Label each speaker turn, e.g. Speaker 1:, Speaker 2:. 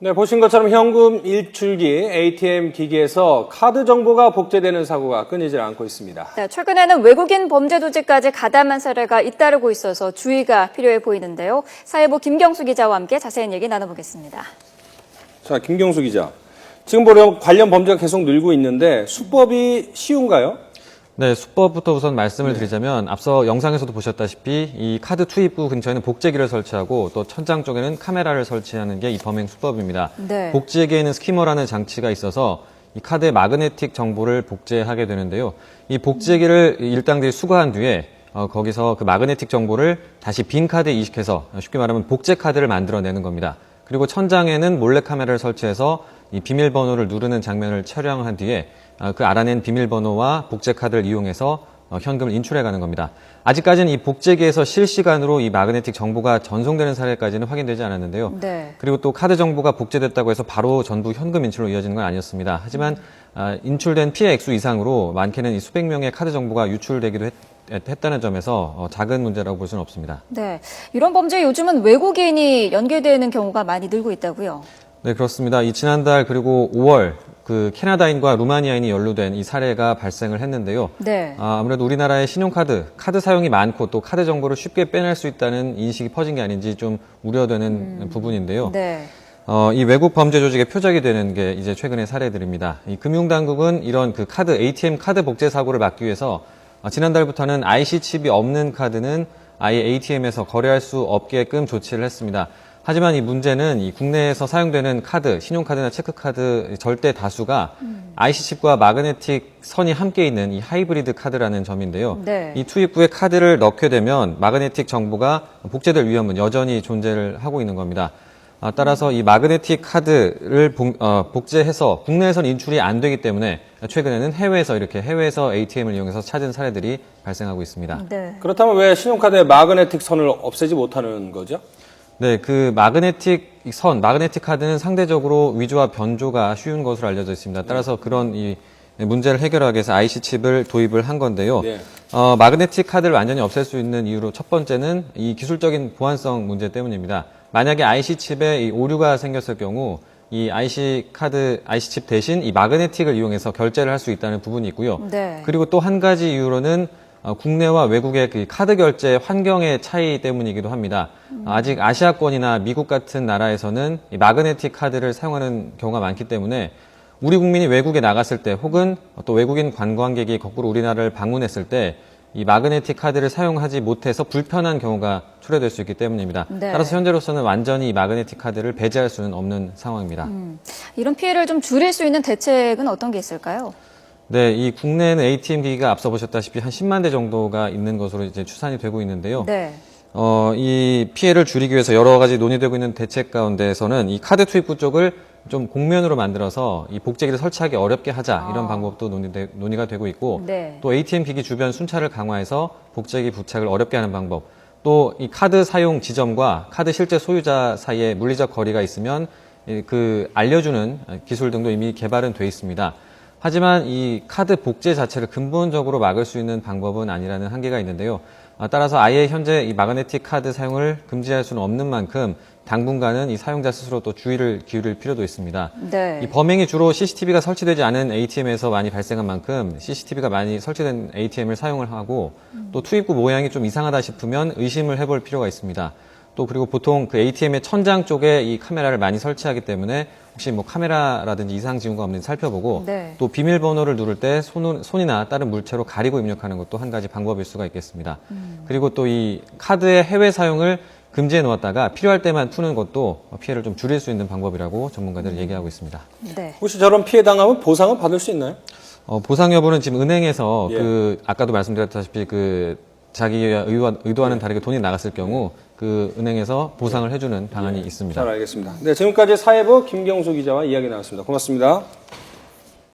Speaker 1: 네, 보신 것처럼 현금 일출기 ATM 기기에서 카드 정보가 복제되는 사고가 끊이질 않고 있습니다.
Speaker 2: 네, 최근에는 외국인 범죄 조직까지 가담한 사례가 잇따르고 있어서 주의가 필요해 보이는데요. 사회부 김경수 기자와 함께 자세한 얘기 나눠보겠습니다.
Speaker 1: 자, 김경수 기자. 지금 관련 범죄가 계속 늘고 있는데 수법이 쉬운가요?
Speaker 3: 네, 수법부터 우선 말씀을 드리자면 앞서 영상에서도 보셨다시피 이 카드 투입구 근처에는 복제기를 설치하고 또 천장 쪽에는 카메라를 설치하는 게 이 범행 수법입니다.
Speaker 2: 네.
Speaker 3: 복제기에는 스키머라는 장치가 있어서 이 카드의 마그네틱 정보를 복제하게 되는데요. 이 복제기를 일당들이 수거한 뒤에 거기서 그 마그네틱 정보를 다시 빈 카드에 이식해서 쉽게 말하면 복제 카드를 만들어내는 겁니다. 그리고 천장에는 몰래카메라를 설치해서 이 비밀번호를 누르는 장면을 촬영한 뒤에 그 알아낸 비밀번호와 복제 카드를 이용해서 현금을 인출해가는 겁니다. 아직까지는 이 복제기에서 실시간으로 이 마그네틱 정보가 전송되는 사례까지는 확인되지 않았는데요.
Speaker 2: 네.
Speaker 3: 그리고 또 카드 정보가 복제됐다고 해서 바로 전부 현금 인출로 이어지는 건 아니었습니다. 하지만 인출된 피해 액수 이상으로 많게는 이 수백 명의 카드 정보가 유출되기도 했다는 점에서 작은 문제라고 볼 수는 없습니다.
Speaker 2: 네, 이런 범죄에 요즘은 외국인이 연계되는 경우가 많이 늘고 있다고요?
Speaker 3: 네, 그렇습니다. 이 지난달 그리고 5월 그 캐나다인과 루마니아인이 연루된 이 사례가 발생을 했는데요.
Speaker 2: 네.
Speaker 3: 아무래도 우리나라의 카드 사용이 많고 또 카드 정보를 쉽게 빼낼 수 있다는 인식이 퍼진 게 아닌지 좀 우려되는 부분인데요.
Speaker 2: 네.
Speaker 3: 이 외국 범죄 조직의 표적이 되는 게 이제 최근의 사례들입니다. 이 금융당국은 이런 그 ATM 카드 복제 사고를 막기 위해서 지난달부터는 IC 칩이 없는 카드는 아예 ATM에서 거래할 수 없게끔 조치를 했습니다. 하지만 이 문제는 이 국내에서 사용되는 카드, 신용카드나 체크카드 절대 다수가 IC칩과 마그네틱 선이 함께 있는 이 하이브리드 카드라는 점인데요.
Speaker 2: 네.
Speaker 3: 이 투입구에 카드를 넣게 되면 마그네틱 정보가 복제될 위험은 여전히 존재를 하고 있는 겁니다. 따라서 이 마그네틱 카드를 복제해서 국내에서는 인출이 안 되기 때문에 최근에는 해외에서 ATM을 이용해서 찾은 사례들이 발생하고 있습니다.
Speaker 2: 네.
Speaker 1: 그렇다면 왜 신용카드의 마그네틱 선을 없애지 못하는 거죠?
Speaker 3: 네, 그 마그네틱 카드는 상대적으로 위조와 변조가 쉬운 것으로 알려져 있습니다. 따라서 그런 이 문제를 해결하기 위해서 IC칩을 도입을 한 건데요.
Speaker 1: 네.
Speaker 3: 마그네틱 카드를 완전히 없앨 수 있는 이유로 첫 번째는 이 기술적인 보안성 문제 때문입니다. 만약에 IC칩에 이 오류가 생겼을 경우 이 IC칩 대신 이 마그네틱을 이용해서 결제를 할 수 있다는 부분이 있고요.
Speaker 2: 네.
Speaker 3: 그리고 또 한 가지 이유로는 국내와 외국의 그 카드 결제 환경의 차이 때문이기도 합니다. 아직 아시아권이나 미국 같은 나라에서는 이 마그네틱 카드를 사용하는 경우가 많기 때문에 우리 국민이 외국에 나갔을 때 혹은 또 외국인 관광객이 거꾸로 우리나라를 방문했을 때 이 마그네틱 카드를 사용하지 못해서 불편한 경우가 초래될 수 있기 때문입니다.
Speaker 2: 네.
Speaker 3: 따라서 현재로서는 완전히 이 마그네틱 카드를 배제할 수는 없는 상황입니다.
Speaker 2: 이런 피해를 좀 줄일 수 있는 대책은 어떤 게 있을까요?
Speaker 3: 네, 이 국내에는 ATM 기기가 앞서 보셨다시피 한 10만 대 정도가 있는 것으로 이제 추산이 되고 있는데요.
Speaker 2: 네.
Speaker 3: 이 피해를 줄이기 위해서 여러 가지 논의되고 있는 대책 가운데서는 이 카드 투입구 쪽을 좀 곡면으로 만들어서 이 복제기를 설치하기 어렵게 하자 이런 방법도 논의가 되고 있고
Speaker 2: 네.
Speaker 3: 또 ATM 기기 주변 순찰을 강화해서 복제기 부착을 어렵게 하는 방법 또 이 카드 사용 지점과 카드 실제 소유자 사이에 물리적 거리가 있으면 그 알려주는 기술 등도 이미 개발은 돼 있습니다. 하지만 이 카드 복제 자체를 근본적으로 막을 수 있는 방법은 아니라는 한계가 있는데요. 따라서 아예 현재 이 마그네틱 카드 사용을 금지할 수는 없는 만큼 당분간은 이 사용자 스스로 또 주의를 기울일 필요도 있습니다.
Speaker 2: 네.
Speaker 3: 이 범행이 주로 CCTV가 설치되지 않은 ATM에서 많이 발생한 만큼 CCTV가 많이 설치된 ATM을 사용을 하고 또 투입구 모양이 좀 이상하다 싶으면 의심을 해볼 필요가 있습니다. 또 그리고 보통 그 ATM의 천장 쪽에 이 카메라를 많이 설치하기 때문에 혹시 뭐 카메라라든지 이상 징후가 없는지 살펴보고
Speaker 2: 네.
Speaker 3: 또 비밀번호를 누를 때 손이나 다른 물체로 가리고 입력하는 것도 한 가지 방법일 수가 있겠습니다. 그리고 또 이 카드의 해외 사용을 금지해 놓았다가 필요할 때만 푸는 것도 피해를 좀 줄일 수 있는 방법이라고 전문가들은 얘기하고 있습니다.
Speaker 2: 네.
Speaker 1: 혹시 저런 피해 당하면 보상은 받을 수 있나요?
Speaker 3: 보상 여부는 지금 은행에서
Speaker 1: 예.
Speaker 3: 아까도 말씀드렸다시피 자기가 의도와는 다르게 돈이 나갔을 경우 그 은행에서 보상을 해주는 방안이 있습니다.
Speaker 1: 잘 알겠습니다. 네, 지금까지 사회부 김경수 기자와 이야기 나눴습니다. 고맙습니다.